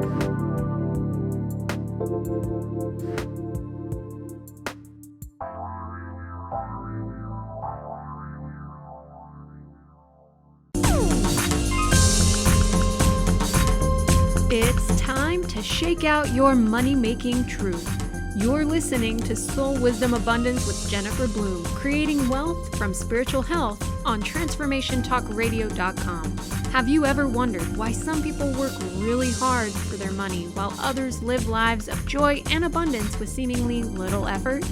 It's time to shake out your money-making truth. You're listening to Soul Wisdom Abundance with Jennifer Bloome, creating wealth from spiritual health on transformationtalkradio.com. Have you ever wondered why some people work really hard for their money while others live lives of joy and abundance with seemingly little effort?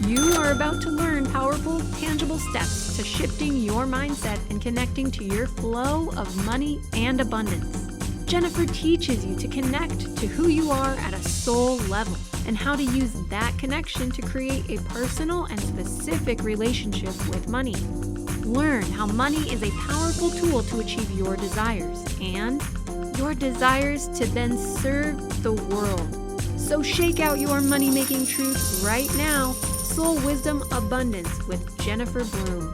You are about to learn powerful, tangible steps to shifting your mindset and connecting to your flow of money and abundance. Jennifer teaches you to connect to who you are at a soul level and how to use that connection to create a personal and specific relationship with money. Learn how money is a powerful tool to achieve your desires and your desires to then serve the world. So shake out your money-making truth right now. Soul Wisdom Abundance with Jennifer Bloome.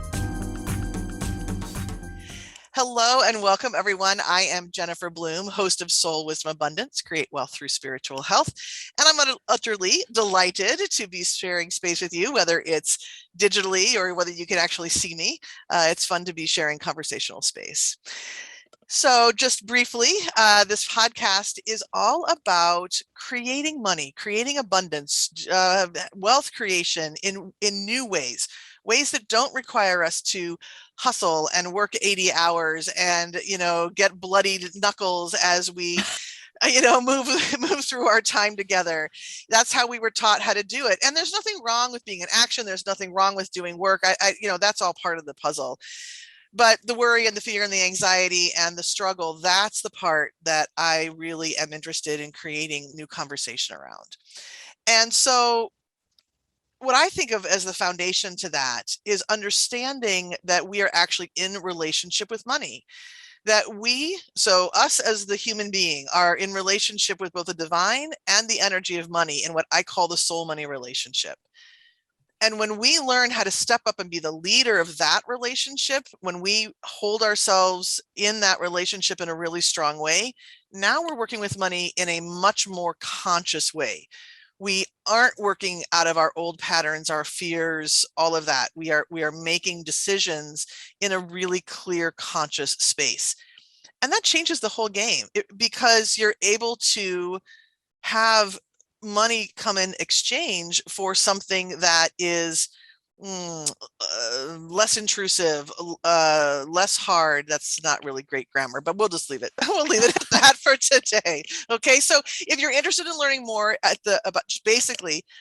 Hello and welcome, everyone. I am Jennifer Bloome, host of Soul Wisdom Abundance, Create Wealth Through Spiritual Health. And I'm utterly delighted to be sharing space with you, whether it's digitally or whether you can actually see me. It's fun to be sharing conversational space. So just briefly, this podcast is all about creating money, creating abundance, wealth creation in new ways that don't require us to hustle and work 80 hours and, get bloodied knuckles as we, move through our time together. That's how we were taught how to do it. And there's nothing wrong with being in action. There's nothing wrong with doing work. That's all part of the puzzle. But the worry and the fear and the anxiety and the struggle, that's the part that I really am interested in creating new conversation around. And so what I think of as the foundation to that is understanding that we are actually in relationship with money. That us as the human being are in relationship with both the divine and the energy of money in what I call the soul money relationship. And when we learn how to step up and be the leader of that relationship, when we hold ourselves in that relationship in a really strong way, now we're working with money in a much more conscious way. We aren't working out of our old patterns, our fears, all of that. We are making decisions in a really clear, conscious space. And that changes the whole game because you're able to have money come in exchange for something that is less intrusive, less hard. That's not really great grammar, but we'll just leave it. We'll leave it at that for today. Okay. So if you're interested in learning more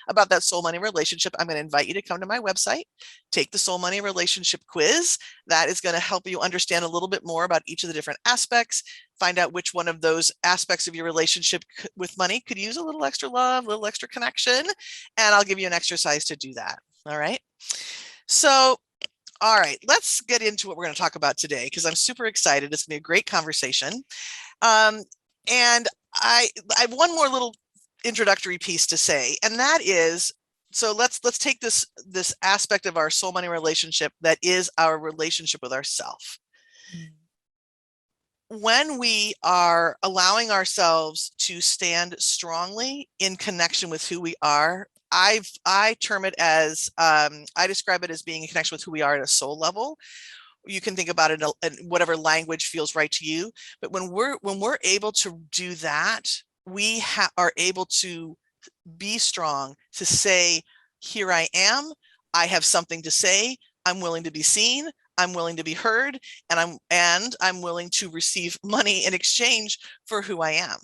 about that soul money relationship, I'm going to invite you to come to my website, take the soul money relationship quiz. That is going to help you understand a little bit more about each of the different aspects, find out which one of those aspects of your relationship with money could use a little extra love, a little extra connection, and I'll give you an exercise to do that. All right. So, all right, let's get into what we're going to talk about today because I'm super excited. It's going to be a great conversation. And I have one more little introductory piece to say, and that is, so let's take this aspect of our soul money relationship that is our relationship with ourself. When we are allowing ourselves to stand strongly in connection with who we are, I term it as, I describe it as being in connection with who we are at a soul level. You can think about it in whatever language feels right to you. But when we're able to do that, we are able to be strong, to say, here I am, I have something to say, I'm willing to be seen, I'm willing to be heard, and I'm willing to receive money in exchange for who I am.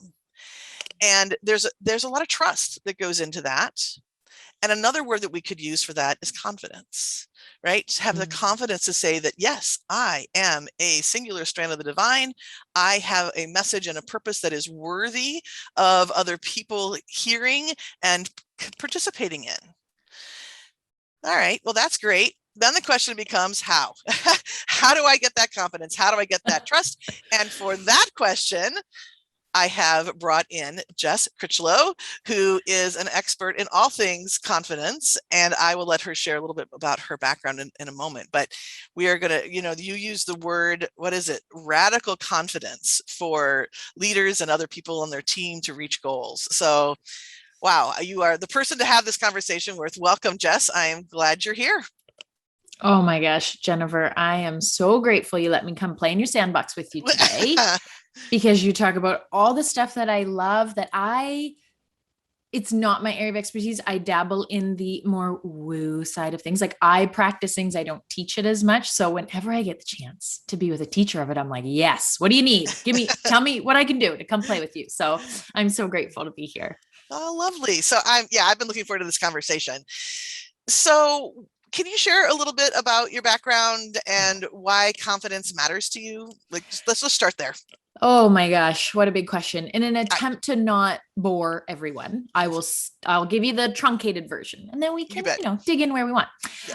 And there's a lot of trust that goes into that. And another word that we could use for that is confidence, right? To have the confidence to say that, yes, I am a singular strand of the divine. I have a message and a purpose that is worthy of other people hearing and participating in. All right, well, that's great. Then the question becomes how? How do I get that confidence? How do I get that trust? And for that question, I have brought in Jess Critchlow, who is an expert in all things confidence, and I will let her share a little bit about her background in a moment. But we are going to, you use the word, what is it? Radical confidence for leaders and other people on their team to reach goals. So, wow, you are the person to have this conversation with. Welcome, Jess. I am glad you're here. Oh my gosh, Jennifer, I am so grateful you let me come play in your sandbox with you today because you talk about all the stuff that I love it's not my area of expertise. I dabble in the more woo side of things. Like I practice things. I don't teach it as much. So whenever I get the chance to be with a teacher of it, I'm like, yes, what do you need? Tell me what I can do to come play with you. So I'm so grateful to be here. Oh, lovely. So I've been looking forward to this conversation. So can you share a little bit about your background and why confidence matters to you? Let's just start there. Oh my gosh, what a big question. In an attempt to not bore everyone, I'll give you the truncated version and then we can, dig in where we want.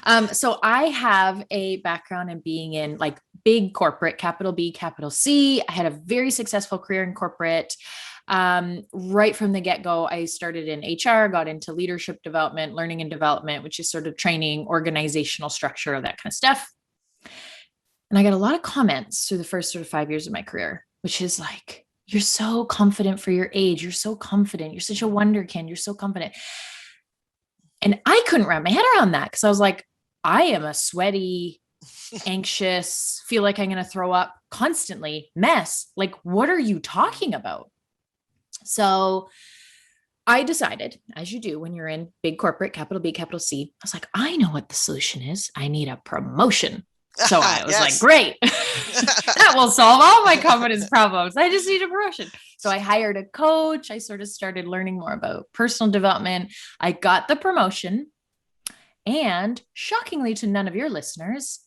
Yes. So I have a background in being in like big corporate, capital B, capital C. I had a very successful career in corporate. Right from the get-go, I started in HR, got into leadership development, learning and development, which is sort of training, organizational structure, that kind of stuff. And I got a lot of comments through the first sort of 5 years of my career, which is like, you're so confident for your age. You're so confident. You're such a wonderkin. You're so confident. And I couldn't wrap my head around that because I was like, I am a sweaty, anxious, feel like I'm going to throw up constantly mess. Like, what are you talking about? So I decided, as you do when you're in big corporate, capital B, capital C, I was like, I know what the solution is. I need a promotion. So I was like, great, that will solve all my confidence problems. I just need a promotion. So I hired a coach. I sort of started learning more about personal development. I got the promotion. And shockingly to none of your listeners,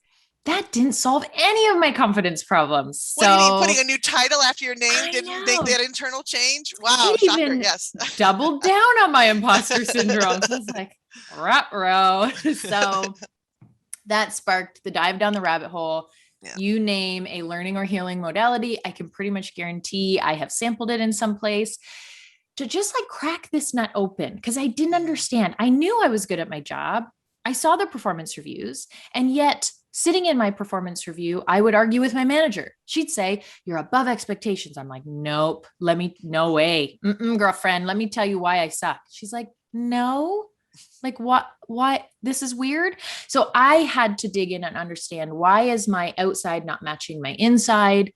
that didn't solve any of my confidence problems. What do you mean, putting a new title after your name didn't make that internal change? Wow, shocker, yes. Doubled down on my imposter syndrome. So I was like, ruh-roh. So that sparked the dive down the rabbit hole. Yeah. You name a learning or healing modality, I can pretty much guarantee I have sampled it in some place to just like crack this nut open because I didn't understand. I knew I was good at my job. I saw the performance reviews, and yet sitting in my performance review, I would argue with my manager. She'd say, you're above expectations. I'm like, nope, no way. Girlfriend, let me tell you why I suck. She's like, no, like what, this is weird. So I had to dig in and understand, why is my outside not matching my inside?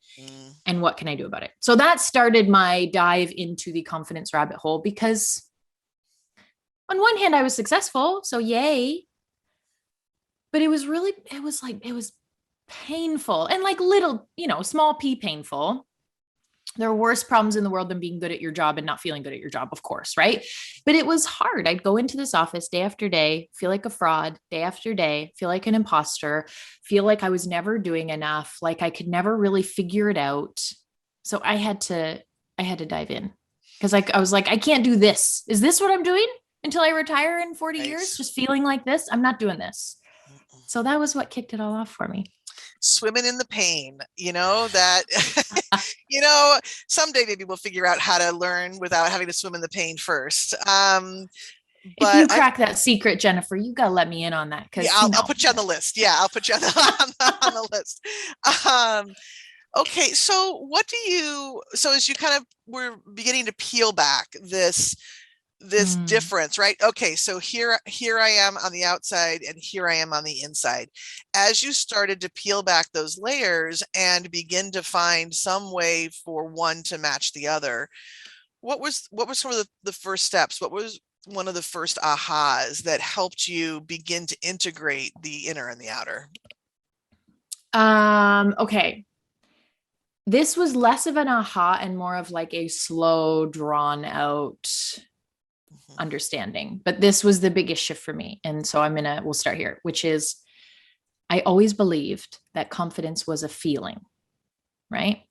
And what can I do about it? So that started my dive into the confidence rabbit hole, because on one hand I was successful. So yay. But it was painful and like little, small p painful. There are worse problems in the world than being good at your job and not feeling good at your job, of course, right? But it was hard. I'd go into this office day after day, feel like a fraud, day after day, feel like an imposter, feel like I was never doing enough, like I could never really figure it out. So I had to dive in because I was like, I can't do this. Is this what I'm doing until I retire in 40 years? Just feeling like this? I'm not doing this. So that was what kicked it all off for me. Swimming in the pain, that, someday maybe we'll figure out how to learn without having to swim in the pain first. But if you crack that secret, Jennifer, you got to let me in on that. Yeah, I'll put you on the list. Yeah, I'll put you on the list. Okay. So as you kind of were beginning to peel back this difference, right? Okay, so here I am on the outside and here I am on the inside. As you started to peel back those layers and begin to find some way for one to match the other, what was some of the first steps? What was one of the first ahas that helped you begin to integrate the inner and the outer? Okay. This was less of an aha and more of like a slow, drawn out understanding, but this was the biggest shift for me. And so we'll start here, which is, I always believed that confidence was a feeling, right?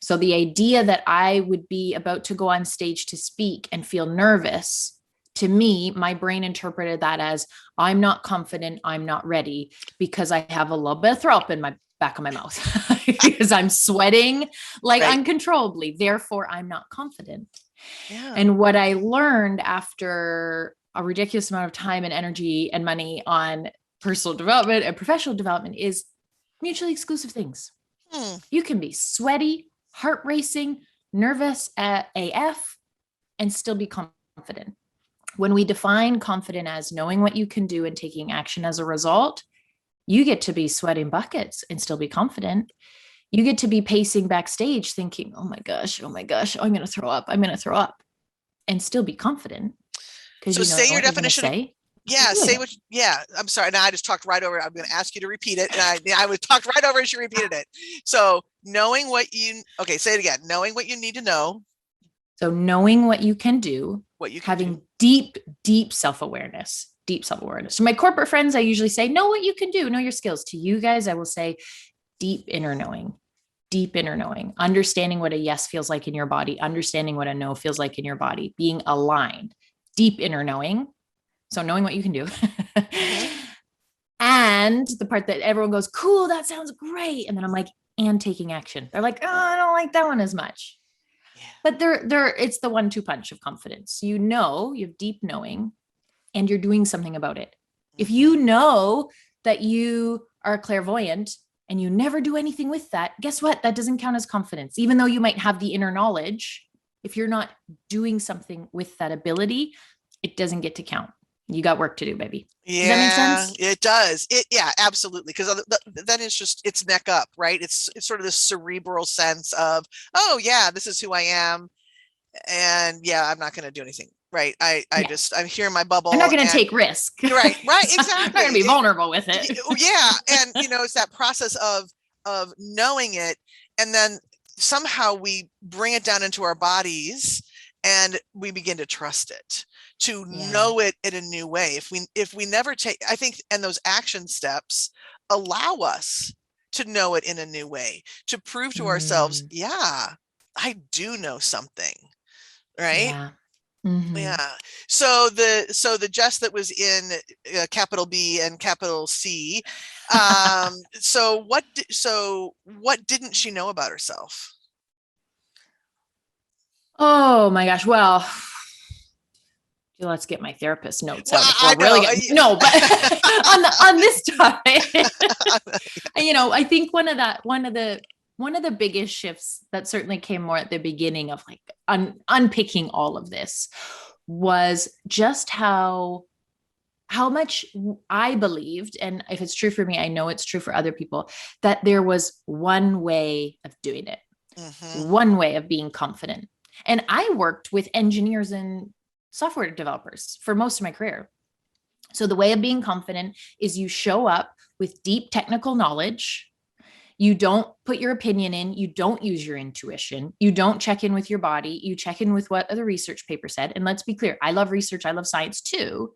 So the idea that I would be about to go on stage to speak and feel nervous, to me, my brain interpreted that as, I'm not confident, I'm not ready, because I have a little bit of throw up in my back of my mouth because I'm sweating like Right. uncontrollably. Therefore, I'm not confident. Yeah. And what I learned after a ridiculous amount of time and energy and money on personal development and professional development is mutually exclusive things. You can be sweaty, heart racing, nervous at AF, and still be confident. When we define confident as knowing what you can do and taking action as a result, you get to be sweating buckets and still be confident. You get to be pacing backstage thinking, oh my gosh, I'm going to throw up. And still be confident. So say your definition of, I'm sorry. Now I just talked right over it. I'm going to ask you to repeat it. And I would talk right over as you repeated it. So say it again. Knowing what you need to know. So knowing what you can do, having deep self-awareness. To my corporate friends, I usually say, know what you can do, know your skills. To you guys, I will say deep inner knowing, understanding what a yes feels like in your body, understanding what a no feels like in your body, being aligned, deep inner knowing. So knowing what you can do. And the part that everyone goes, cool, that sounds great. And then I'm like, and taking action. They're like, oh, I don't like that one as much. But it's the 1-2 punch of confidence. You have deep knowing and you're doing something about it. If you know that you are clairvoyant and you never do anything with that, guess what? That doesn't count as confidence. Even though you might have the inner knowledge, if you're not doing something with that ability, it doesn't get to count. You got work to do, baby. Yeah, does that make sense? It does. Absolutely. Because then it's neck up, right? It's sort of this cerebral sense of, oh yeah, this is who I am. And yeah, I'm not going to do anything. Right. I'm here in my bubble. I'm not going to take risk. Right. Exactly. I'm not going to be vulnerable with it. Yeah. And it's that process of knowing it. And then somehow we bring it down into our bodies and we begin to trust it, to know it in a new way. If we never take, I think, and those action steps allow us to know it in a new way, to prove to ourselves, I do know something. Right. Yeah. Mm-hmm. Yeah. So the Jess that was in capital B and capital C. So what didn't she know about herself? Oh my gosh. Well, let's get my therapist notes out. But on this topic, I think one of the biggest shifts that certainly came more at the beginning of like unpicking all of this was just how much I believed, and if it's true for me, I know it's true for other people, that there was one way of doing it, one way of being confident. And I worked with engineers and software developers for most of my career. So the way of being confident is you show up with deep technical knowledge. You don't put your opinion in. You don't use your intuition. You don't check in with your body. You check in with what the research paper said. And let's be clear, I love research. I love science too.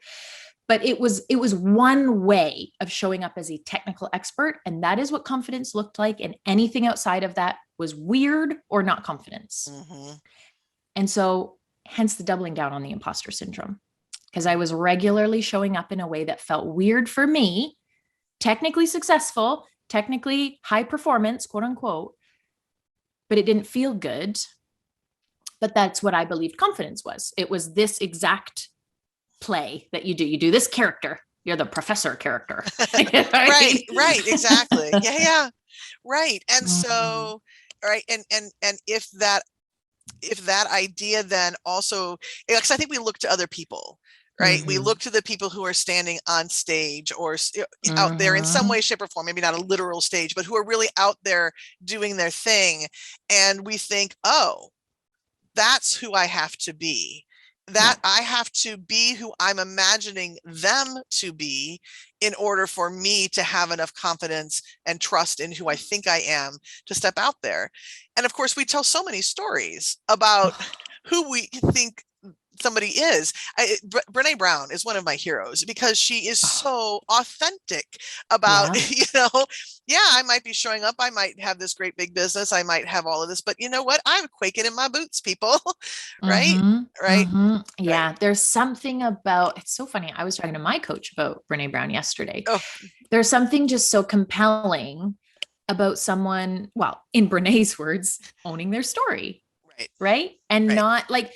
But it was one way of showing up as a technical expert. And that is what confidence looked like. And anything outside of that was weird or not confidence. And so hence the doubling down on the imposter syndrome, because I was regularly showing up in a way that felt weird for me, technically successful, technically high performance, quote unquote, but it didn't feel good. But that's what I believed confidence was. It was this exact play that you do. You do this character. You're the professor character. Right. Exactly. Yeah. Right. And so, right. And if that idea then also, because I think we look to other people, right? We look to the people who are standing on stage or out there in some way, shape, or form, maybe not a literal stage, but who are really out there doing their thing. And we think, oh, that's who I have to be. I have to be who I'm imagining them to be in order for me to have enough confidence and trust in who I think I am to step out there. And of course, we tell so many stories about who we think somebody is. Brene Brown is one of my heroes because she is so authentic about, I might be showing up. I might have this great big business. I might have all of this, but you know what? I'm quaking in my boots, people. Right. Yeah. There's something about, it's so funny. I was talking to my coach about Brene Brown yesterday. There's something just so compelling about someone, well, in Brené's words, owning their story. Right. Right. And Right. not like,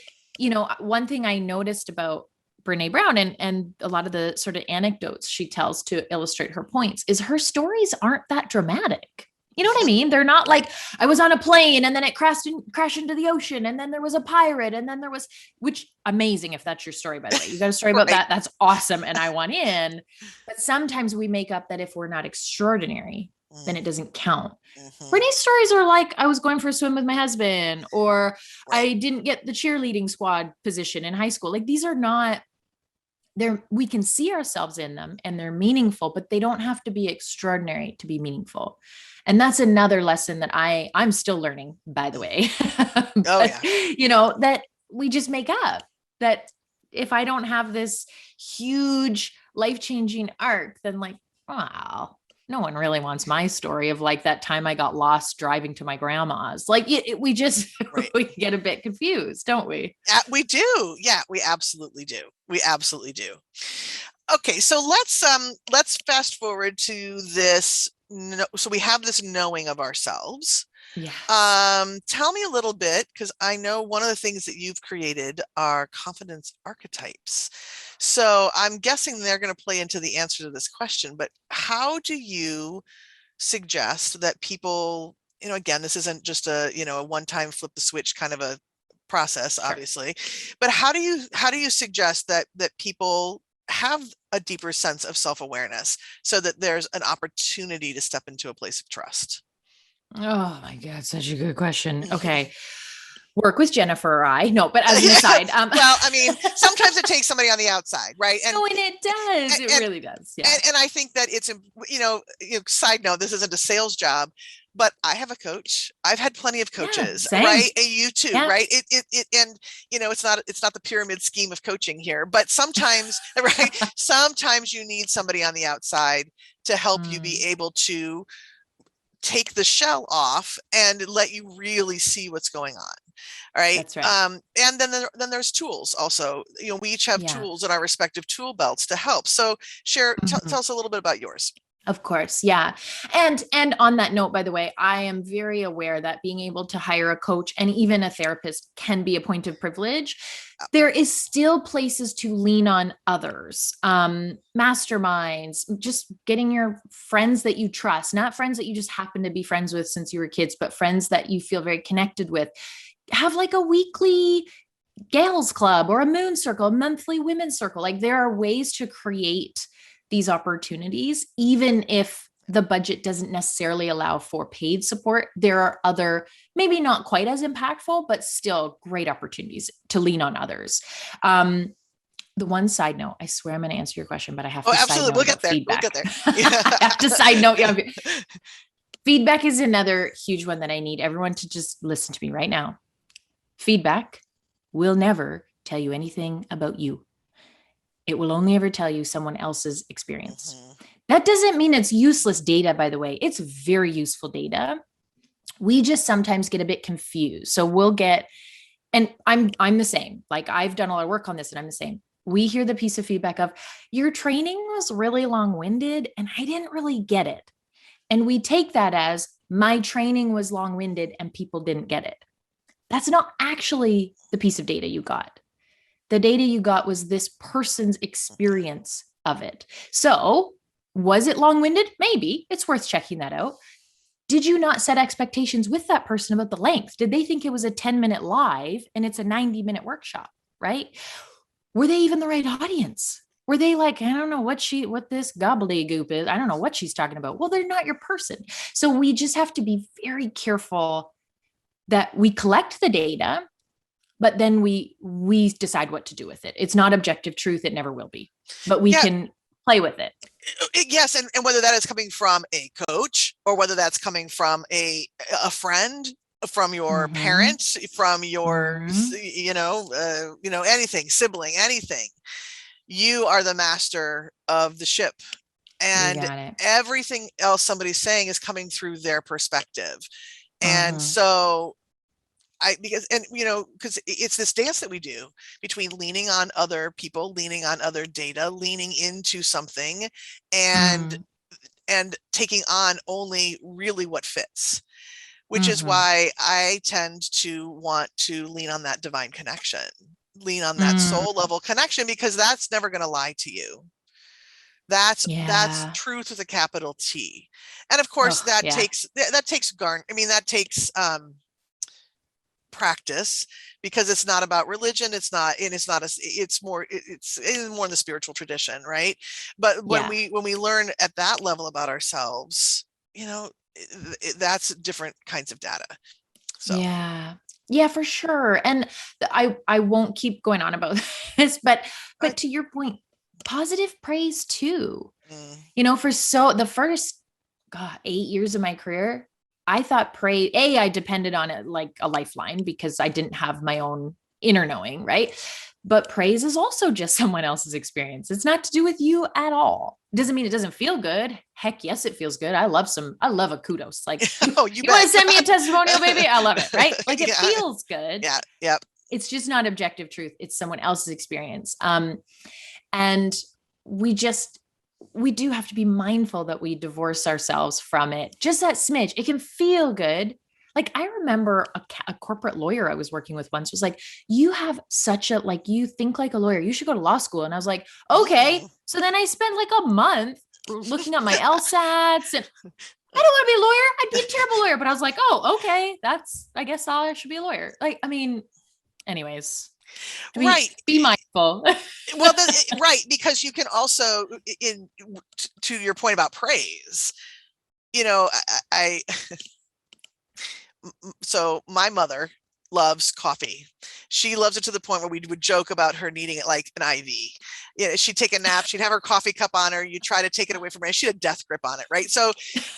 one thing I noticed about Brene Brown and a lot of the sort of anecdotes she tells to illustrate her points is her stories aren't that dramatic. You know what I mean? They're not like, I was on a plane and then it crashed into the ocean and then there was a pirate and then there was, which amazing if that's your story, by the way. You got a story about that. That's awesome. And I want in. But sometimes we make up that if we're not extraordinary, then it doesn't count. Brené's stories are like, I was going for a swim with my husband, or I didn't get the cheerleading squad position in high school. Like these are not, we can see ourselves in them and they're meaningful, but they don't have to be extraordinary to be meaningful. And that's another lesson that I'm still learning, by the way. That we just make up that if I don't have this huge life-changing arc, then like, wow, no one really wants my story of like that time I got lost driving to my grandma's. Like we just, we get a bit confused, don't we? We do. Yeah, we absolutely do. We absolutely do. Okay. So let's fast forward to this. So we have this knowing of ourselves. Yeah. Tell me a little bit, because I know one of the things that you've created are confidence archetypes. So I'm guessing they're going to play into the answer to this question, but how do you suggest that people, again, this isn't just a one-time flip the switch kind of a process, obviously, but how do you suggest that people have a deeper sense of self-awareness so that there's an opportunity to step into a place of trust? Oh my God, such a good question. Okay. Work with Jennifer or I. No, but as an aside. Well, I mean, sometimes it takes somebody on the outside, right? And it does. It really does. Yeah. And I think that it's, side note, this isn't a sales job, but I have a coach. I've had plenty of coaches, right? And you too, right? And it's not the pyramid scheme of coaching here, but sometimes, right? Sometimes you need somebody on the outside to help you be able to take the shell off and let you really see what's going on. All right. That's right. And then there's tools also, we each have tools in our respective tool belts to help. So tell us a little bit about yours. Of course. Yeah. And on that note, by the way, I am very aware that being able to hire a coach and even a therapist can be a point of privilege. There is still places to lean on others, masterminds, just getting your friends that you trust, not friends that you just happen to be friends with since you were kids, but friends that you feel very connected with. Have like a weekly gals club or a moon circle, a monthly women's circle. Like there are ways to create these opportunities, even if the budget doesn't necessarily allow for paid support. There are other, maybe not quite as impactful, but still great opportunities to lean on others. The one side note, I swear I'm going to answer your question, but I have to absolutely. We'll get there. Feedback. We'll get there. I have to side note. Yeah. Feedback is another huge one that I need everyone to just listen to me right now. Feedback will never tell you anything about you. It will only ever tell you someone else's experience. That doesn't mean it's useless data, by the way. It's very useful data. We just sometimes get a bit confused. So we'll get, and I'm the same. Like I've done a lot of work on this and I'm the same. We hear the piece of feedback of your training was really long-winded and I didn't really get it. And we take that as my training was long-winded and people didn't get it. That's not actually the piece of data you got. The data you got was this person's experience of it. So was it long-winded? Maybe. It's worth checking that out. Did you not set expectations with that person about the length? Did they think it was a 10-minute live and it's a 90-minute workshop, right? Were they even the right audience? Were they like, I don't know what this gobbledygook is. I don't know what she's talking about. Well, they're not your person. So we just have to be very careful that we collect the data, but then we decide what to do with it. It's not objective truth. It never will be, but we can play with it. Yes. And whether that is coming from a coach or whether that's coming from a friend, from your parents, from your, anything, sibling, anything, you are the master of the ship. And everything else somebody's saying is coming through their perspective. And so because it's this dance that we do between leaning on other people, leaning on other data, leaning into something and and taking on only really what fits, which is why I tend to want to lean on that divine connection, lean on that soul level connection, because that's never going to lie to you. That's truth with a capital T. And of course that takes practice, because it's not about religion. It's more in the spiritual tradition. Right. But when we learn at that level about ourselves, that's different kinds of data. So. Yeah, for sure. And I won't keep going on about this, but to your point, positive praise too. For the first 8 years of my career, I thought praise, I depended on it like a lifeline because I didn't have my own inner knowing, right? But praise is also just someone else's experience. It's not to do with you at all. Doesn't mean it doesn't feel good. Heck yes, it feels good. I love a kudos. Like, you want to send me a testimonial, baby? I love it, right? Like it feels good. Yeah. Yep. It's just not objective truth. It's someone else's experience. And we do have to be mindful that we divorce ourselves from it. Just that smidge. It can feel good. Like I remember a corporate lawyer I was working with once was like, you have you think like a lawyer, you should go to law school. And I was like, okay. So then I spent like a month looking at my LSATs, and I don't want to be a lawyer. I'd be a terrible lawyer. But I was like, oh, okay. I guess I should be a lawyer. Like, I mean, anyways. Be mindful. Well, right. Because you can also, to your point about praise, so my mother loves coffee. She loves it to the point where we would joke about her needing it like an IV. She'd take a nap, she'd have her coffee cup on her, you try to take it away from her, she had a death grip on it, right? So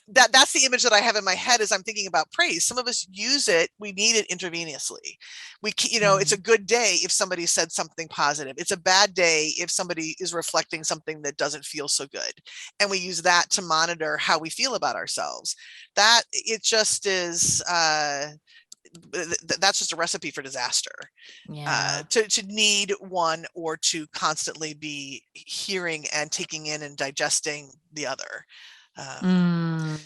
that's the image that I have in my head as I'm thinking about praise. Some of us use it, we need it intravenously. It's a good day if somebody said something positive. It's a bad day if somebody is reflecting something that doesn't feel so good. And we use that to monitor how we feel about ourselves. That it just is that's just a recipe for disaster. To need one or to constantly be hearing and taking in and digesting the other.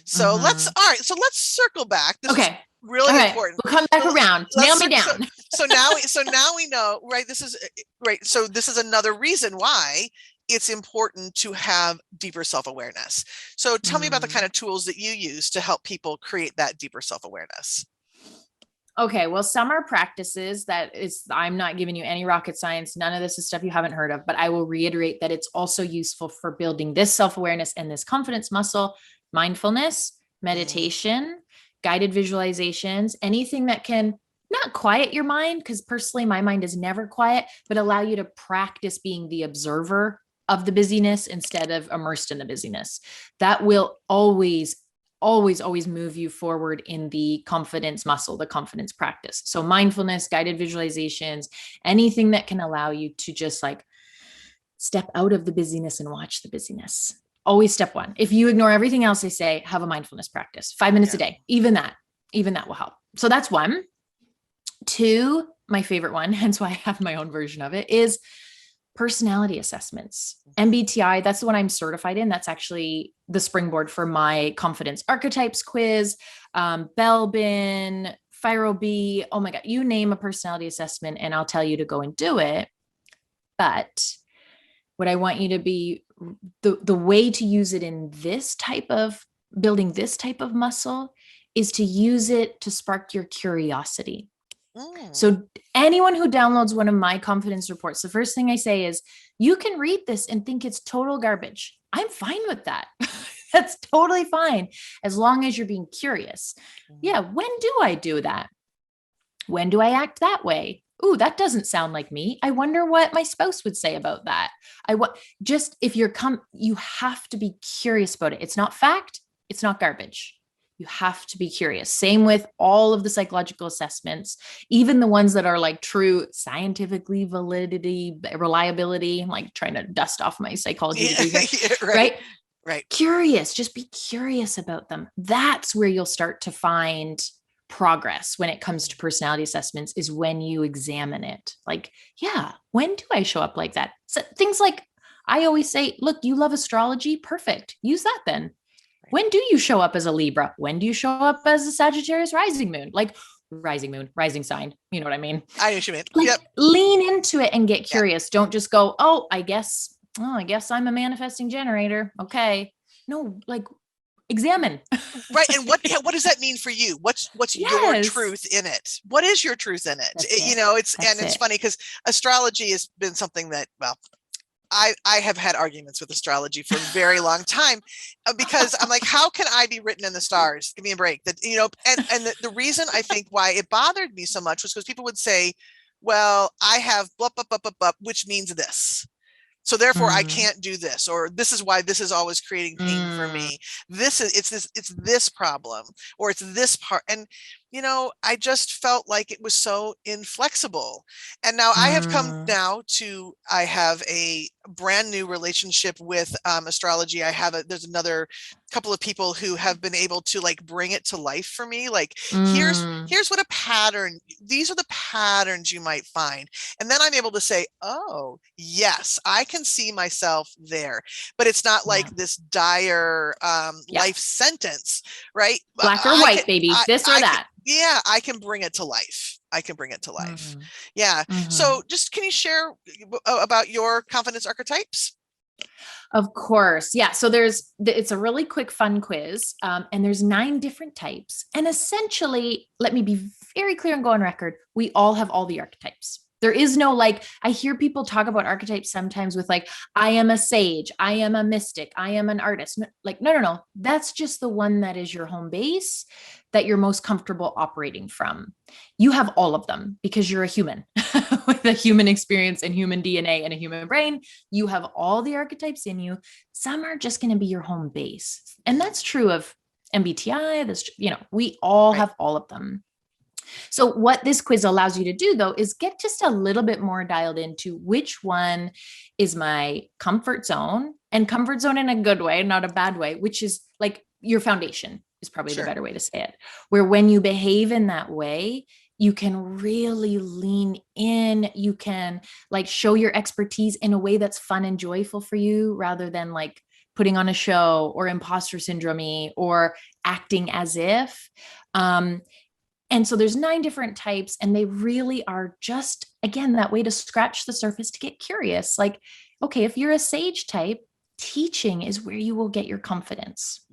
So let's circle back. This is really important. We'll come back around. Nail me down. So now we know, right? This is another reason why it's important to have deeper self-awareness. So tell me about the kind of tools that you use to help people create that deeper self-awareness. Okay. Well, some are practices I'm not giving you any rocket science. None of this is stuff you haven't heard of, but I will reiterate that it's also useful for building this self-awareness and this confidence muscle, mindfulness, meditation, guided visualizations, anything that can not quiet your mind. Because personally, my mind is never quiet, but allow you to practice being the observer of the busyness instead of immersed in the busyness. That will always move you forward in the confidence muscle, the confidence practice. So mindfulness, guided visualizations, anything that can allow you to just like step out of the busyness and watch the busyness. Always step one. If you ignore everything else I say, have a mindfulness practice, 5 minutes a day. Even that will help. So that's one. 2, my favorite one, hence why I have my own version of it, is personality assessments. MBTI, that's the one I'm certified in. That's actually the springboard for my confidence archetypes quiz, Belbin, FiroB. Oh my God, you name a personality assessment and I'll tell you to go and do it. But what I want you to be, the way to use it in this type of building this type of muscle is to use it to spark your curiosity. So anyone who downloads one of my confidence reports, the first thing I say is, you can read this and think it's total garbage. I'm fine with that. That's totally fine. As long as you're being curious. Yeah. When do I do that? When do I act that way? Ooh, that doesn't sound like me. I wonder what my spouse would say about that. You have to be curious about it. It's not fact. It's not garbage. You have to be curious. Same with all of the psychological assessments, even the ones that are like true scientifically validity, reliability. I'm like trying to dust off my psychology degree here, right? Curious, just be curious about them. That's where you'll start to find progress when it comes to personality assessments, is when you examine it. Like, yeah, when do I show up like that? So things like, I always say, look, you love astrology. Perfect. Use that then. When do you show up as a Libra? When do you show up as a Sagittarius rising moon? Like rising moon, rising sign. You know what I mean? I know what you mean. Like Yep. lean into it and get curious. Don't just go, oh, I guess I'm a manifesting generator. Okay. No, like examine. Right. And what does that mean for you? What's your truth in it? What is your truth in it? It's funny because astrology has been something that, well, I have had arguments with astrology for a very long time because I'm like, how can I be written in the stars? Give me a break. That, and the reason I think why it bothered me so much was because people would say, well, I have blah, blah, blah, blah, blah, which means this. So therefore I can't do this, or this is why this is always creating pain for me. It's this problem, or it's this part. And, I just felt like it was so inflexible. And now I have come I have a brand new relationship with astrology. There's another couple of people who have been able to like bring it to life for me. Like, here's what a pattern, these are the patterns you might find. And then I'm able to say, oh, yes, I can see myself there, but it's not like this dire life sentence, right? Black or white, baby, this or that. I can bring it to life. Yeah. So just, can you share about your confidence archetypes? Of course. Yeah. So it's a really quick, fun quiz. And there's 9 different types. And essentially, let me be very clear and go on record. We all have all the archetypes. There is no, like, I hear people talk about archetypes sometimes with like, I am a sage, I am a mystic, I am an artist. Like, no. That's just the one that is your home base that you're most comfortable operating from. You have all of them because you're a human with a human experience and human DNA and a human brain. You have all the archetypes in you. Some are just going to be your home base. And that's true of MBTI. We all have all of them. So what this quiz allows you to do, though, is get just a little bit more dialed into which one is my comfort zone, and comfort zone in a good way, not a bad way, which is like your foundation is probably the better way to say it, where when you behave in that way, you can really lean in. You can like show your expertise in a way that's fun and joyful for you, rather than like putting on a show or imposter syndrome or acting as if. And so there's 9 different types, and they really are just, again, that way to scratch the surface, to get curious. Like, okay, if you're a sage type, teaching is where you will get your confidence.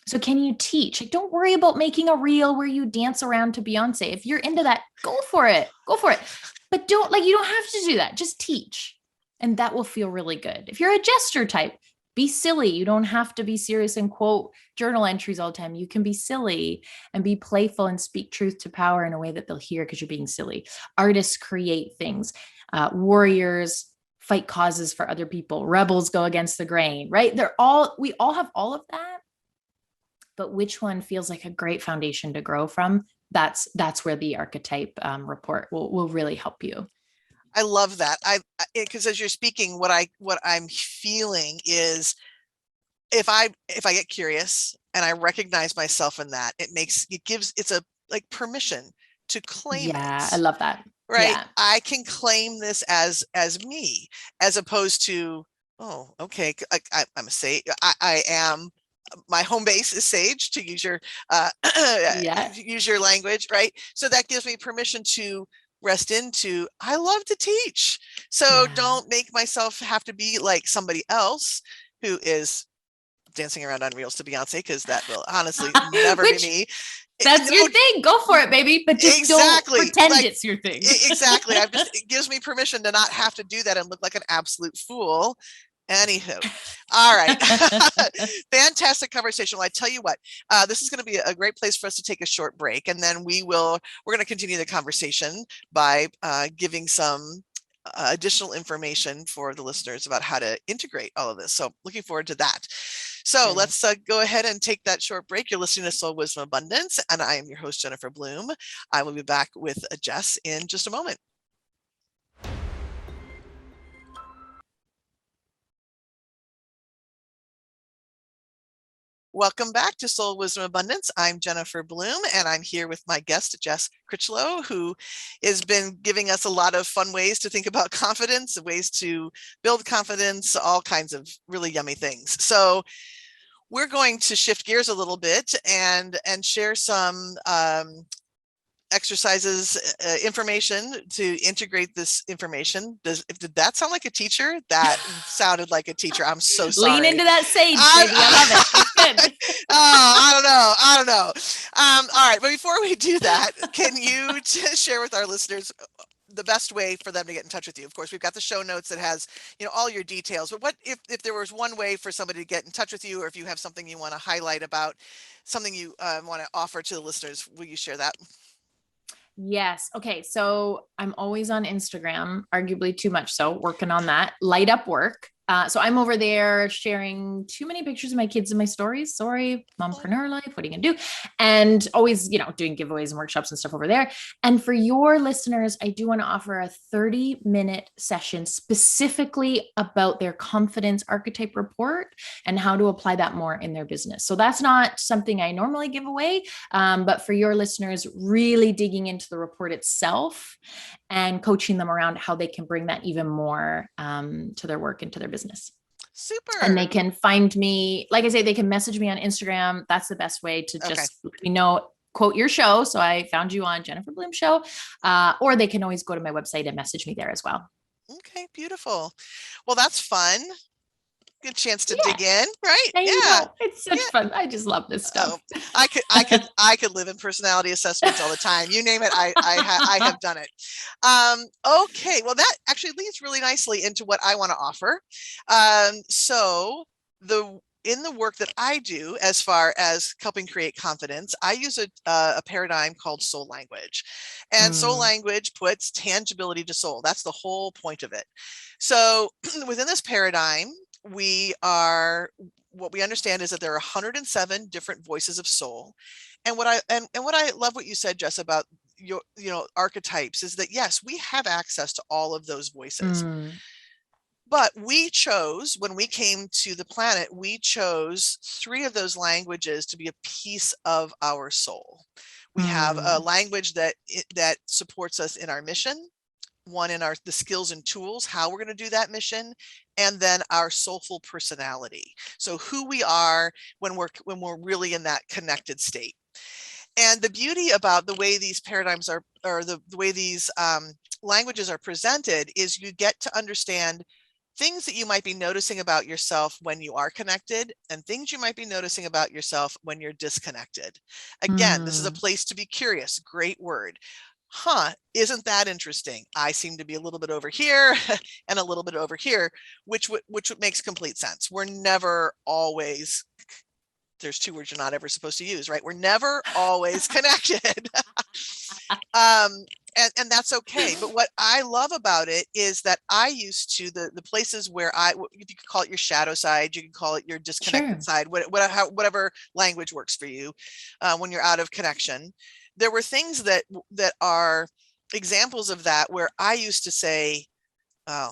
So can you teach? Like, don't worry about making a reel where you dance around to Beyonce. If you're into that, go for it. But you don't have to do that. Just teach. And that will feel really good. If you're a gesture type, be silly. You don't have to be serious and quote journal entries all the time. You can be silly and be playful and speak truth to power in a way that they'll hear because you're being silly. Artists create things. Warriors fight causes for other people. Rebels go against the grain, right? We all have all of that. But which one feels like a great foundation to grow from? That's where the archetype report will really help you. I love that. Because as you're speaking, what I'm feeling is, if I get curious and I recognize myself in that, it's a like permission to claim it. Yeah, I love that. Right. Yeah. I can claim this as me, as opposed to, oh, okay, I'm a sage. I am. My home base is sage, to use your use your language, right? So that gives me permission to rest into, I love to teach. So don't make myself have to be like somebody else who is dancing around on reels to Beyonce, because that will honestly never be me. That's your thing. Go for it, baby. But just don't pretend it's your thing. Exactly. It gives me permission to not have to do that and look like an absolute fool. Anywho, all right. Fantastic conversation. Well, I tell you what, this is going to be a great place for us to take a short break, and then we're going to continue the conversation by giving some additional information for the listeners about how to integrate all of this. So looking forward to that. So let's go ahead and take that short break. You're listening to Soul Wisdom Abundance, and I am your host, Jennifer Bloome. I will be back with Jess in just a moment. Welcome back to Soul Wisdom Abundance. I'm Jennifer Bloome, and I'm here with my guest, Jess Critchlow, who has been giving us a lot of fun ways to think about confidence, ways to build confidence, all kinds of really yummy things. So we're going to shift gears a little bit and share some exercises, information to integrate this information. Did that sound like a teacher? That sounded like a teacher. I'm so sorry. Lean into that sage, baby. I love it. Oh, I don't know. All right, but before we do that, can you share with our listeners the best way for them to get in touch with you? Of course, we've got the show notes that has, all your details, but what if there was one way for somebody to get in touch with you, or if you have something you want to highlight about something you want to offer to the listeners, will you share that? Yes. Okay. So I'm always on Instagram, arguably too much so, working on that. Light Up Work. So I'm over there sharing too many pictures of my kids in my stories. Sorry, mompreneur life. What are you going to do? And always, doing giveaways and workshops and stuff over there. And for your listeners, I do want to offer a 30-minute session specifically about their confidence archetype report and how to apply that more in their business. So that's not something I normally give away, but for your listeners, really digging into the report itself and coaching them around how they can bring that even more to their work and to their business. Super. And they can find me, like I say, they can message me on Instagram. That's the best way to just, quote your show. So I found you on Jennifer Bloome show, or they can always go to my website and message me there as well. Okay, beautiful. Well, that's fun. Good chance to dig in, right? It's such fun. I just love this stuff. I could live in personality assessments all the time. You name it, I have done it. Okay, well, that actually leads really nicely into what I want to offer. So in the work that I do, as far as helping create confidence, I use a paradigm called soul language, and soul language puts tangibility to soul. That's the whole point of it. So within this paradigm, what we understand is that there are 107 different voices of soul. And what I love what you said, Jess, about your archetypes, is that yes, we have access to all of those voices. But we chose, when we came to the planet, we chose 3 of those languages to be a piece of our soul. We have a language that supports us in our mission, one in the skills and tools, how we're going to do that mission, and then our soulful personality. So who we are when we're really in that connected state. And the beauty about the way these paradigms are, or the way these languages are presented, is you get to understand things that you might be noticing about yourself when you are connected, and things you might be noticing about yourself when you're disconnected. Again, this is a place to be curious. Great word. Isn't that interesting? I seem to be a little bit over here and a little bit over here, which makes complete sense. We're never always, there's 2 words you're not ever supposed to use, right? We're never always connected. And that's okay. But what I love about it is that I used to, the places where you could call it your shadow side, you can call it your disconnected side, whatever language works for you, when you're out of connection. There were things that are examples of that, where I used to say, oh,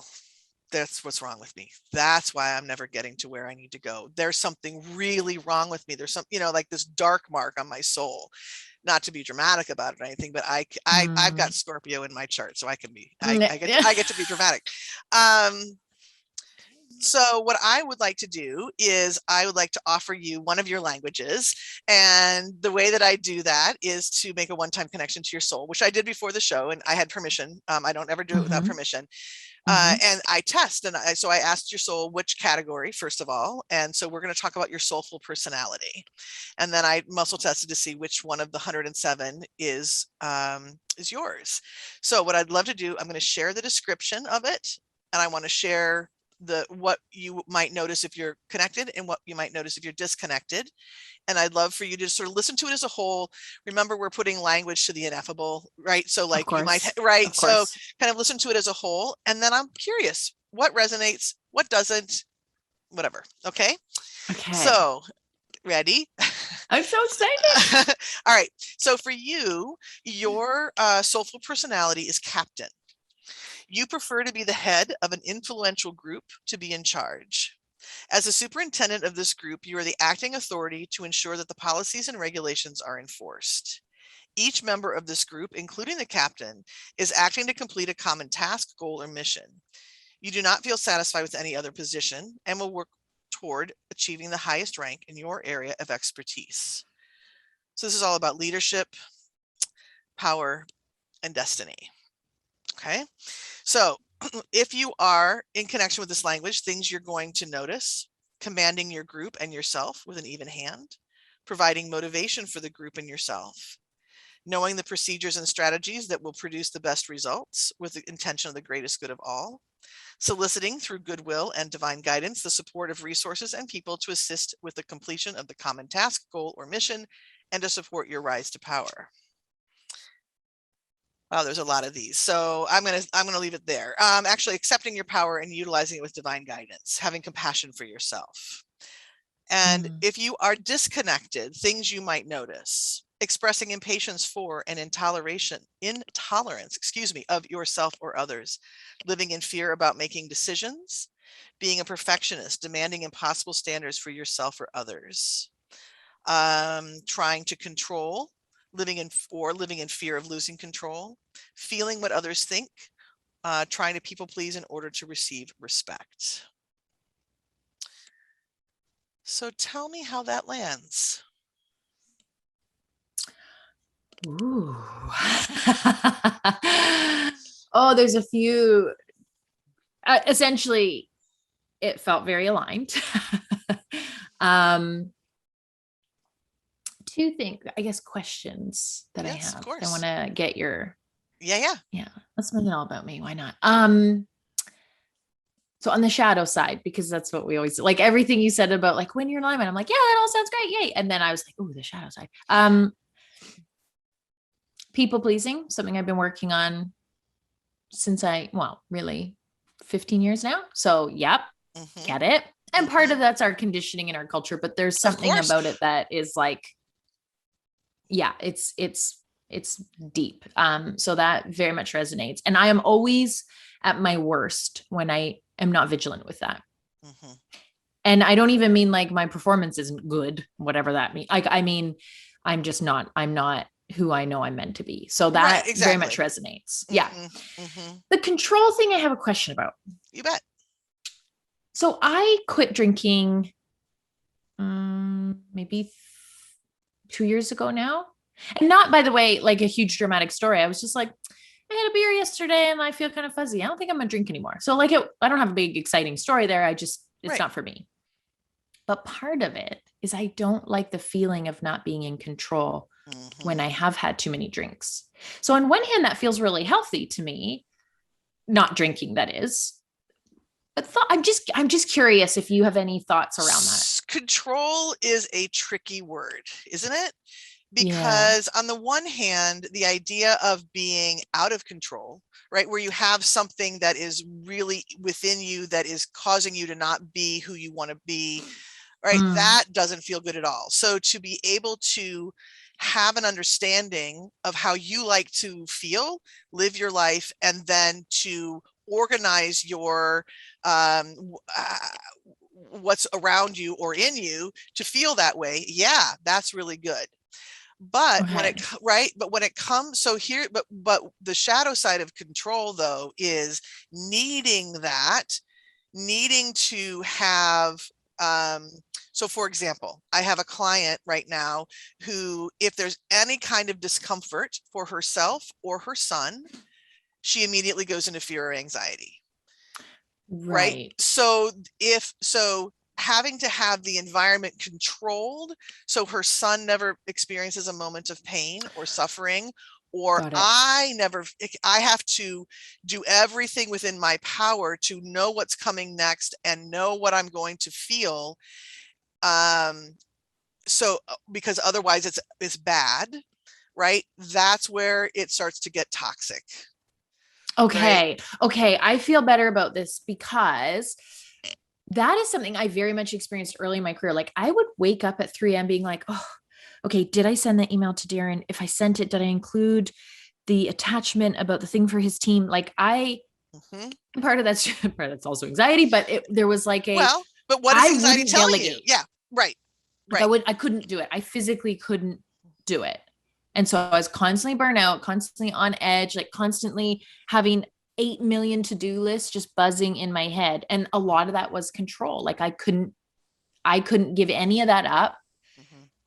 that's what's wrong with me. That's why I'm never getting to where I need to go. There's something really wrong with me. There's some, like this dark mark on my soul. Not to be dramatic about it or anything, but I've got Scorpio in my chart, so I get to be dramatic. So what I would like to do is I would like to offer you one of your languages. And the way that I do that is to make a one-time connection to your soul, which I did before the show, and I had permission. I don't ever do it without permission. And I test. And so I asked your soul which category, first of all. And so we're going to talk about your soulful personality. And then I muscle tested to see which one of the 107 is yours. So what I'd love to do, I'm going to share the description of it. And I want to share what you might notice if you're connected and what you might notice if you're disconnected. And I'd love for you to sort of listen to it as a whole. Remember, we're putting language to the ineffable, right? So like you might, right? So kind of listen to it as a whole. And then I'm curious, what resonates, what doesn't, whatever. Okay. So ready? I'm so excited. All right. So for you, your soulful personality is captain. You prefer to be the head of an influential group, to be in charge. As a superintendent of this group, you are the acting authority to ensure that the policies and regulations are enforced. Each member of this group, including the captain, is acting to complete a common task, goal, or mission. You do not feel satisfied with any other position and will work toward achieving the highest rank in your area of expertise. So this is all about leadership, power, and destiny. Okay, so if you are in connection with this language, things you're going to notice: commanding your group and yourself with an even hand, providing motivation for the group and yourself, knowing the procedures and strategies that will produce the best results with the intention of the greatest good of all, soliciting through goodwill and divine guidance the support of resources and people to assist with the completion of the common task, goal, or mission, and to support your rise to power. Wow, there's a lot of these. So I'm gonna leave it there. Actually, accepting your power and utilizing it with divine guidance, having compassion for yourself. And if you are disconnected, things you might notice: expressing impatience for and intolerance, of yourself or others, living in fear about making decisions, being a perfectionist, demanding impossible standards for yourself or others, trying to control, living in fear of losing control, feeling what others think, trying to people please in order to receive respect. So tell me how that lands. Ooh. Oh, there's a few. Essentially, it felt very aligned. Two things, I guess, questions that I have. Of course. I want to get your. Yeah. Let's make it all about me. Why not? So on the shadow side, because that's what we always do. Like everything you said about like when you're in alignment, I'm like, yeah, that all sounds great. Yay. And then I was like, oh, the shadow side. People pleasing, something I've been working on since really 15 years now. So yep, get it. And part of that's our conditioning in our culture, but there's something about it that is like, yeah, it's deep. So that very much resonates. And I am always at my worst when I am not vigilant with that. And I don't even mean like my performance isn't good, whatever that means. Like, I mean, I'm not who I know I'm meant to be. So that very much resonates. Yeah. The control thing I have a question about. You bet. So I quit drinking maybe 2 years ago now. And not, by the way, like a huge dramatic story. I was just like, I had a beer yesterday and I feel kind of fuzzy. I don't think I'm going to drink anymore. So like I don't have a big, exciting story there. It's not for me. But part of it is I don't like the feeling of not being in control when I have had too many drinks. So on one hand, that feels really healthy to me, not drinking, that is. But I'm just curious if you have any thoughts around that. Control is a tricky word, isn't it? Because on the one hand, the idea of being out of control, right, where you have something that is really within you that is causing you to not be who you want to be, right, that doesn't feel good at all. So to be able to have an understanding of how you like to feel, live your life, and then to organize your what's around you or in you to feel that way, yeah, that's really good. But when it comes, so here, but the shadow side of control though is needing to have, so for example, I have a client right now who, if there's any kind of discomfort for herself or her son, she immediately goes into fear or anxiety. Right. So having to have the environment controlled so her son never experiences a moment of pain or suffering, or I have to do everything within my power to know what's coming next and know what I'm going to feel. So because otherwise it's bad, right? That's where it starts to get toxic. Okay. Right? Okay. I feel better about this because that is something I very much experienced early in my career. Like I would wake up at 3 a.m. being like, oh, okay, did I send that email to Darren? If I sent it, did I include the attachment about the thing for his team? Like part of that's also anxiety, but there was like but what is anxiety telling you? Yeah. Right. I couldn't do it. I physically couldn't do it. And so I was constantly burnt out, constantly on edge, like constantly having 8 million to-do lists just buzzing in my head. And a lot of that was control. Like I couldn't I couldn't give any of that up.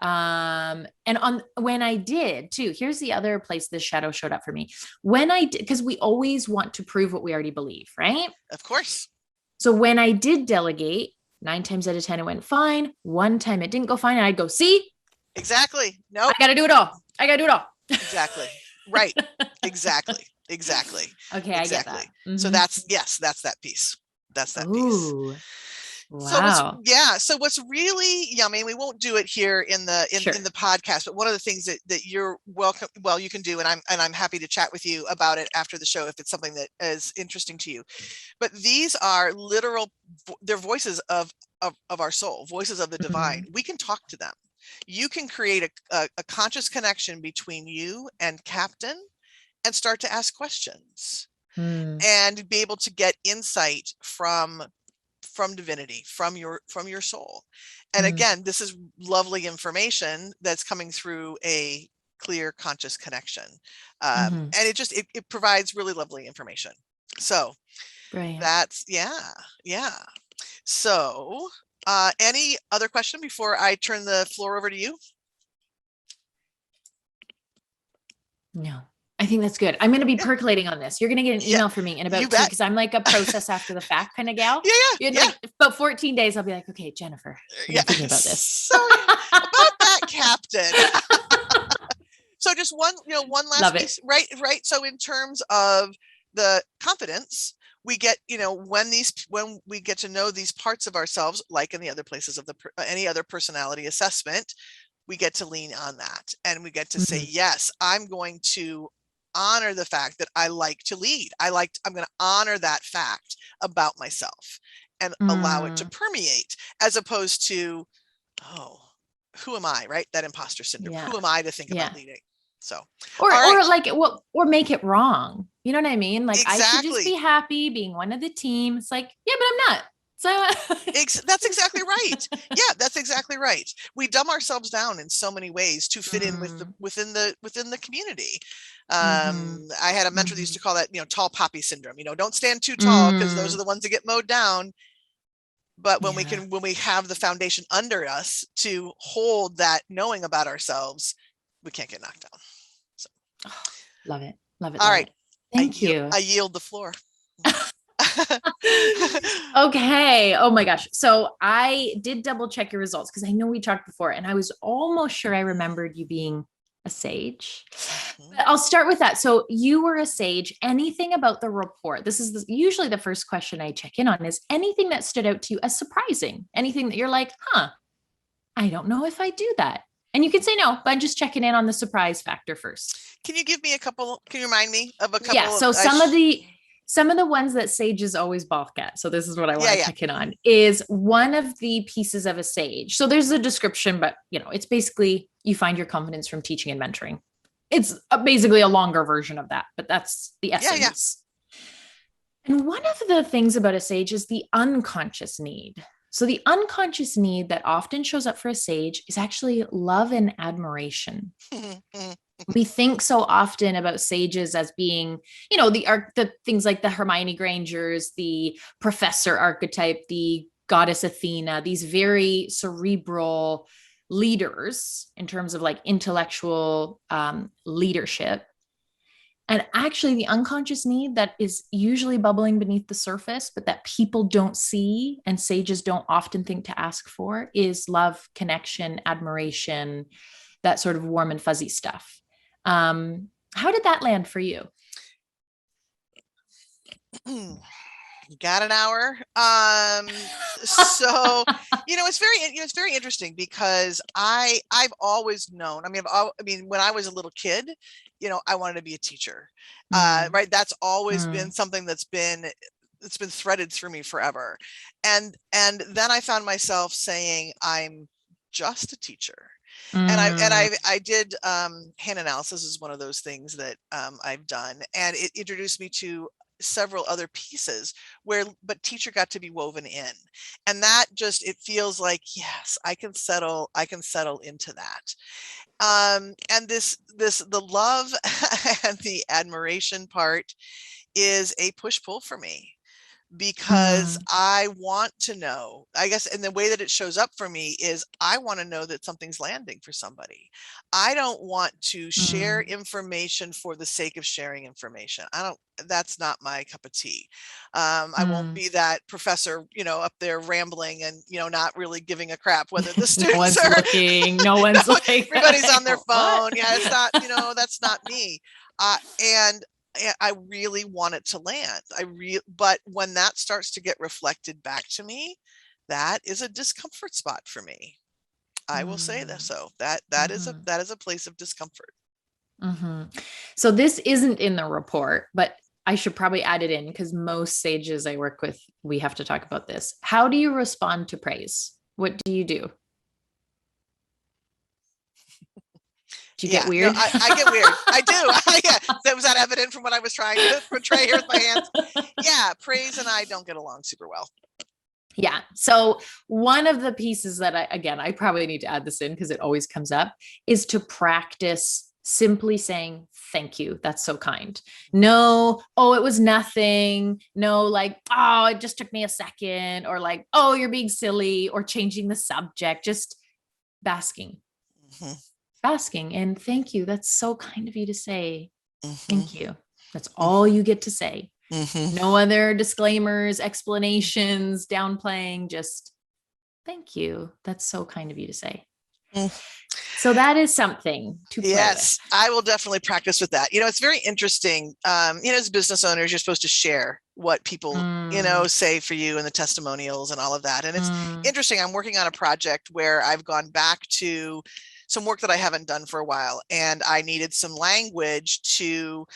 Mm-hmm. And when I did too, here's the other place this shadow showed up for me. When I did, because we always want to prove what we already believe, right? Of course. So when I did delegate, 9 times out of 10, it went fine. One time it didn't go fine. And I'd go, see? Exactly. No, nope. I got to do it all. I got to do it all. Exactly. Right. Exactly. Exactly. Okay. Exactly. I get that. Mm-hmm. So that's that piece. That's that piece. Wow. So what's really yummy, we won't do it here in the podcast, but one of the things that you're welcome, well, you can do, and I'm happy to chat with you about it after the show if it's something that is interesting to you. But these are literal, they're voices of our soul, voices of the divine. We can talk to them. You can create a conscious connection between you and Captain and start to ask questions and be able to get insight from divinity, from your soul. And again, this is lovely information that's coming through a clear conscious connection. And it provides really lovely information. So that's, yeah. So any other question before I turn the floor over to you? No. I think that's good. I'm going to be percolating on this. You're going to get an email from me in about 2, because I'm like a process after the fact kind of gal. Like, about 14 days, I'll be like, okay, Jennifer, thinking about this. So about that, Captain. So just one last piece, right? So in terms of the confidence, we get, when we get to know these parts of ourselves, like in the other places of any other personality assessment, we get to lean on that, and we get to say, yes, I'm going to honor the fact that I like to lead. I'm going to honor that fact about myself and allow it to permeate, as opposed to, oh, who am I, right? That imposter syndrome. Who am I to think about leading? So, or make it wrong. You know what I mean? Like, exactly. I should just be happy being one of the team. It's like, yeah, but I'm not. So that's exactly right. Yeah, that's exactly right. We dumb ourselves down in so many ways to fit in within the community. I had a mentor that used to call that, tall poppy syndrome. Don't stand too tall, because those are the ones that get mowed down. But when we have the foundation under us to hold that knowing about ourselves, we can't get knocked down. So love it. All right. Thank you. I yield the floor. Okay. Oh my gosh. So I did double check your results, because I know we talked before, and I was almost sure I remembered you being a sage. But I'll start with that. So you were a sage. Anything about the report? This is usually the first question I check in on, is anything that stood out to you as surprising? Anything that you're like, I don't know if I do that. And you can say no, but I'm just checking in on the surprise factor first. Can you give me can you remind me of a couple? Yeah. So some of the ones that sages always balk at, so this is what I want to check in on, is one of the pieces of a sage. So there's a description, but it's basically, you find your confidence from teaching and mentoring. It's basically a longer version of that, but that's the essence. And one of the things about a sage is the unconscious need. So the unconscious need that often shows up for a sage is actually love and admiration. We think so often about sages as being, the things like the Hermione Grangers, the professor archetype, the goddess Athena, these very cerebral leaders in terms of like intellectual leadership. And actually the unconscious need that is usually bubbling beneath the surface, but that people don't see and sages don't often think to ask for, is love, connection, admiration, that sort of warm and fuzzy stuff. How did that land for you? You got an hour. So, it's very interesting, because I've always known, when I was a little kid, I wanted to be a teacher, right? That's always been something it's been threaded through me forever. And then I found myself saying, I'm just a teacher. And I did hand analysis is one of those things that I've done, and it introduced me to several other pieces but teacher got to be woven in, and that just, it feels like, yes, I can settle into that. And the love and the admiration part is a push-pull for me, because I want to know, I guess, and the way that it shows up for me is I want to know that something's landing for somebody. I don't want to share information for the sake of sharing information. That's not my cup of tea. I won't be that professor, up there rambling and, not really giving a crap whether the students no one's are looking, no one's like, everybody's on their phone. What? Yeah, it's not, that's not me. And I really want it to land. But when that starts to get reflected back to me, that is a discomfort spot for me. I will say that. So that is a place of discomfort. So this isn't in the report, but I should probably add it in because most sages I work with, we have to talk about this. How do you respond to praise? What do you do? Do you get weird? No, I get weird. I do. Yeah. Was that evident from what I was trying to portray here with my hands? Yeah. Praise and I don't get along super well. Yeah. So one of the pieces that I probably need to add this in because it always comes up is to practice simply saying, thank you. That's so kind. No, oh, it was nothing. No, like, oh, it just took me a second, or like, oh, you're being silly, or changing the subject, just basking. Basking and thank you. That's so kind of you to say. Thank you. That's all you get to say. No other disclaimers, explanations, downplaying, just thank you. That's so kind of you to say. So that is something to play with. I will definitely practice with that. It's very interesting. As business owners, you're supposed to share what people, say for you and the testimonials and all of that. And it's interesting. I'm working on a project where I've gone back to some work that I haven't done for a while. And I needed some language to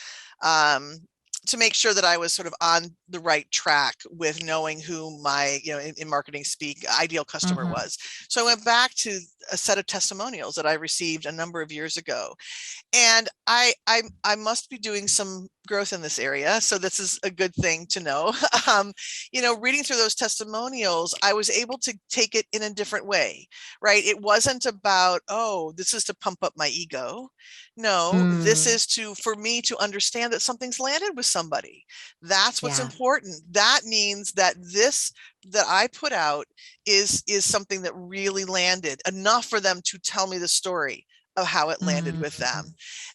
make sure that I was sort of on the right track with knowing who my, in marketing speak, ideal customer was. So I went back to a set of testimonials that I received a number of years ago. And I must be doing some growth in this area. So this is a good thing to know. Reading through those testimonials, I was able to take it in a different way, right? It wasn't about, oh, this is to pump up my ego. No, this is for me to understand that something's landed with somebody. That's what's important. That means that this that I put out is something that really landed enough for them to tell me the story of how it landed with them.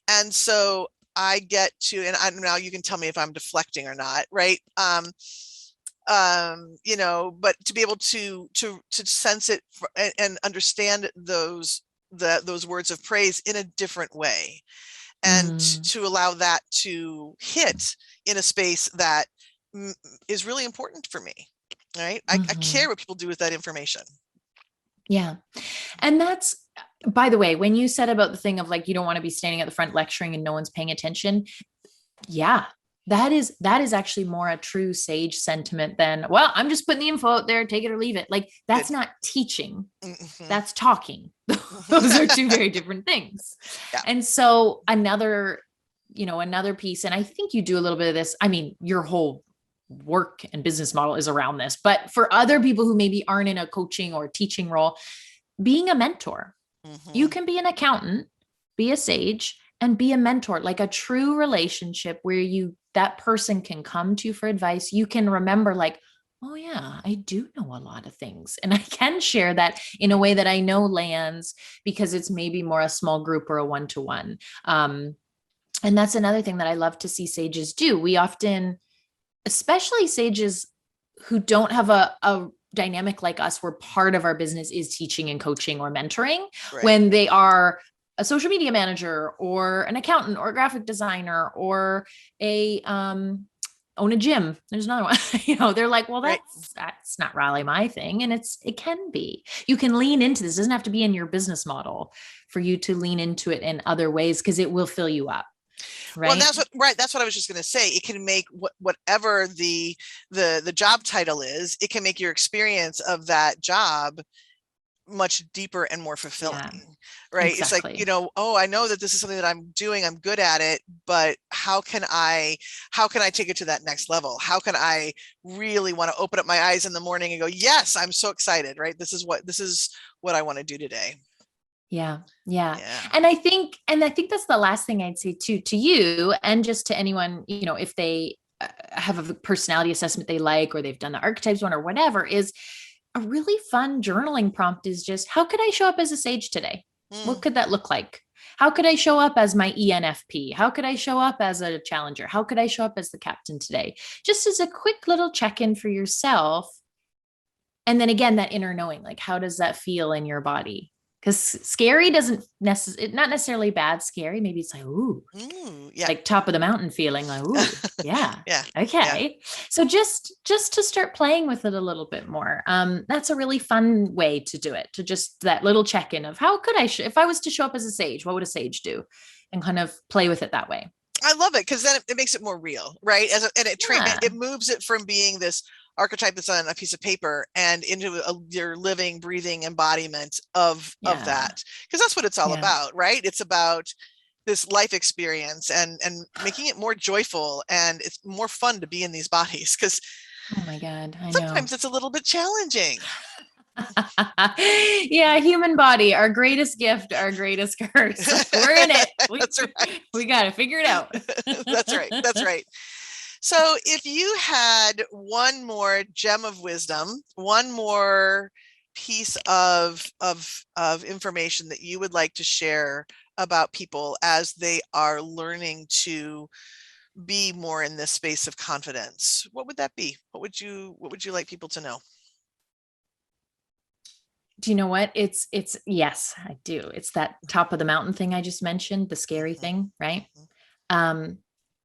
And so I get to, and now you can tell me if I'm deflecting or not, right? But to be able to sense it and understand those words of praise in a different way, and to allow that to hit in a space that is really important for me, right? I care what people do with that information. Yeah. And that's, by the way, when you said about the thing of like, you don't want to be standing at the front lecturing and no one's paying attention. Yeah. That is actually more a true sage sentiment than, well, I'm just putting the info out there, take it or leave it. Like that's not teaching. That's talking. Those are two very different things. Yeah. And so another piece, and I think you do a little bit of this. I mean, your whole work and business model is around this, but for other people who maybe aren't in a coaching or teaching role, being a mentor, you can be an accountant, be a sage, and be a mentor, like a true relationship where that person can come to you for advice. You can remember like, oh yeah, I do know a lot of things. And I can share that in a way that I know lands because it's maybe more a small group or a one-to-one. And that's another thing that I love to see sages do. We often, especially sages who don't have a dynamic like us, where part of our business is teaching and coaching or mentoring, when they are a social media manager or an accountant or a graphic designer or own a gym. There's another one, they're like, well, that's not really my thing. And it can be, you can lean into this. It doesn't have to be in your business model for you to lean into it in other ways, because it will fill you up. Right. Well, that's what I was just going to say. It can make whatever the job title is, it can make your experience of that job much deeper and more fulfilling, right? Exactly. It's like, oh, I know that this is something that I'm doing, I'm good at it, but how can I take it to that next level? How can I really want to open up my eyes in the morning and go, yes, I'm so excited, right? This is what I want to do today. Yeah. And I think that's the last thing I'd say to you, and just to anyone, if they have a personality assessment they like, or they've done the archetypes one or whatever, is a really fun journaling prompt is just, how could I show up as a sage today? What could that look like? How could I show up as my ENFP? How could I show up as a challenger? How could I show up as the captain today? Just as a quick little check-in for yourself. And then again, that inner knowing, like, how does that feel in your body? Because scary doesn't necessarily, not necessarily bad scary. Maybe it's like, ooh, yeah. like top of the mountain feeling, like, ooh, yeah. Yeah. Okay. Yeah. So just to start playing with it a little bit more. That's a really fun way to do it, to just that little check-in of how could I, if I was to show up as a sage, what would a sage do? And kind of play with it that way. I love it, because then it makes it more real, right? And it moves it from being this archetype that's on a piece of paper and into your living, breathing embodiment of that, because that's what it's all about, right? It's about this life experience and making it more joyful, and it's more fun to be in these bodies, because oh my God, I sometimes know. it's a little bit challenging. Yeah, human body, our greatest gift, our greatest curse. We're in it. That's right. We got to figure it out. That's right. That's right. So if you had one more gem of wisdom, one more piece of information that you would like to share about people as they are learning to be more in this space of confidence, what would that be? What would you like people to know? Do you know what? It's yes, I do. It's that top of the mountain thing I just mentioned, the scary thing, right?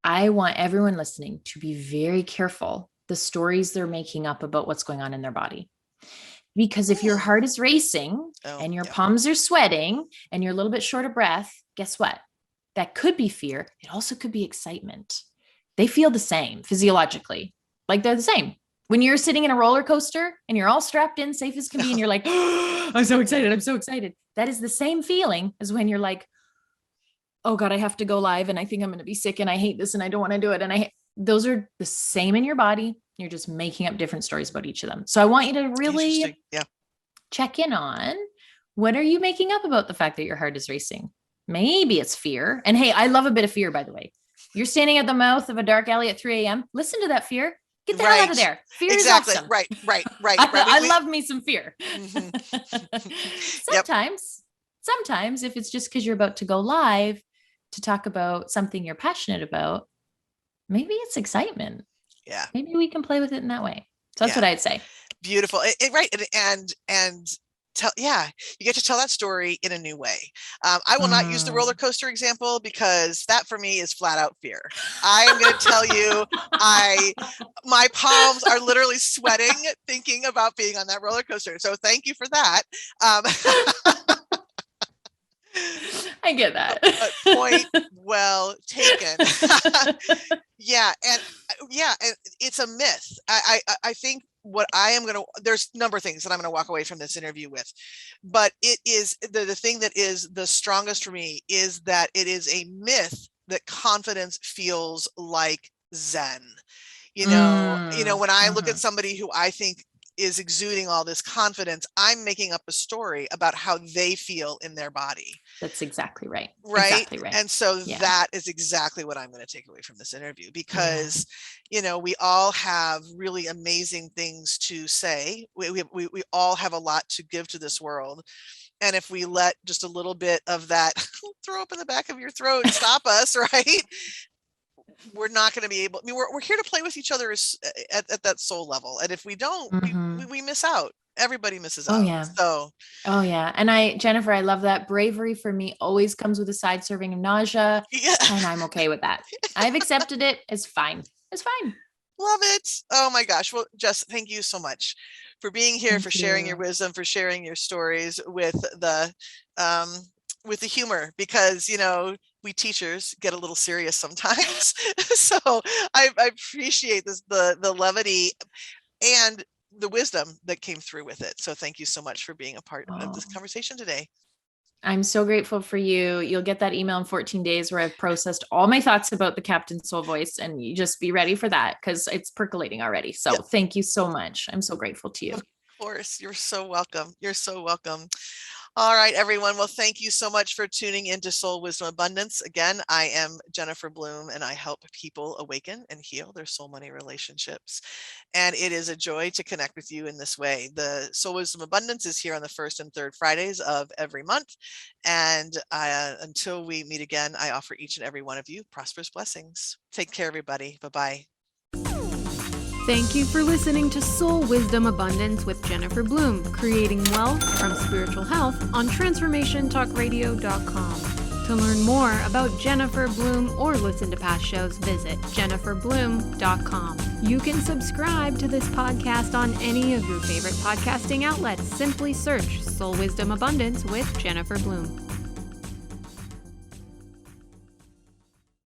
I want everyone listening to be very careful the stories they're making up about what's going on in their body. Because if your heart is racing and your palms are sweating and you're a little bit short of breath, guess what? That could be fear. It also could be excitement. They feel the same physiologically, like they're the same. When you're sitting in a roller coaster and you're all strapped in, safe as can be, and you're like, oh, I'm so excited. I'm so excited. That is the same feeling as when you're like, oh God, I have to go live and I think I'm going to be sick and I hate this and I don't want to do it. And those are the same in your body. You're just making up different stories about each of them. So I want you to really check in on, what are you making up about the fact that your heart is racing? Maybe it's fear. And hey, I love a bit of fear, by the way. You're standing at the mouth of a dark alley at 3 a.m. Listen to that fear. Get the hell out of there. Fear is awesome. Right. I love me some fear. Sometimes if it's just because you're about to go live to talk about something you're passionate about, maybe it's excitement. Yeah. Maybe we can play with it in that way. So that's what I'd say. Beautiful. Right. And you get to tell that story in a new way. I will not use the roller coaster example, because that for me is flat out fear. I am going to tell you, my palms are literally sweating thinking about being on that roller coaster. So thank you for that. I get that. Point well taken. And it's a myth. I think what I am going to, there's a number of things that I'm going to walk away from this interview with, but it is the thing that is the strongest for me is that it is a myth that confidence feels like Zen. When I look at somebody who I think is exuding all this confidence, I'm making up a story about how they feel in their body. That's exactly right. Right. Exactly right. And so that is exactly what I'm going to take away from this interview, because, we all have really amazing things to say. We all have a lot to give to this world. And if we let just a little bit of that throw up in the back of your throat stop us, right? We're not going to be able, we're here to play with each other at that soul level. And if we don't, we miss out. Everybody misses out. And Jennifer, I love that. Bravery for me always comes with a side serving of nausea. And I'm okay with that. I've accepted it. It's fine. It's fine. Love it. Oh my gosh. Well, Jess, thank you so much for being here, for sharing your wisdom, for sharing your stories with the humor, because, we teachers get a little serious sometimes. So I appreciate this, the levity and the wisdom that came through with it. So thank you so much for being a part of this conversation today. I'm so grateful for you. You'll get that email in 14 days where I've processed all my thoughts about the Captain Soul Voice, and you just be ready for that, because it's percolating already. So thank you so much. I'm so grateful to you. Of course. You're so welcome. You're so welcome. All right, everyone. Well, thank you so much for tuning into Soul Wisdom Abundance. Again, I am Jennifer Bloome, and I help people awaken and heal their soul money relationships. And it is a joy to connect with you in this way. The Soul Wisdom Abundance is here on the first and third Fridays of every month. And until we meet again, I offer each and every one of you prosperous blessings. Take care, everybody. Bye-bye. Thank you for listening to Soul Wisdom Abundance with Jennifer Bloome, creating wealth from spiritual health on transformationtalkradio.com. To learn more about Jennifer Bloome or listen to past shows, visit jenniferbloome.com. You can subscribe to this podcast on any of your favorite podcasting outlets. Simply search Soul Wisdom Abundance with Jennifer Bloome.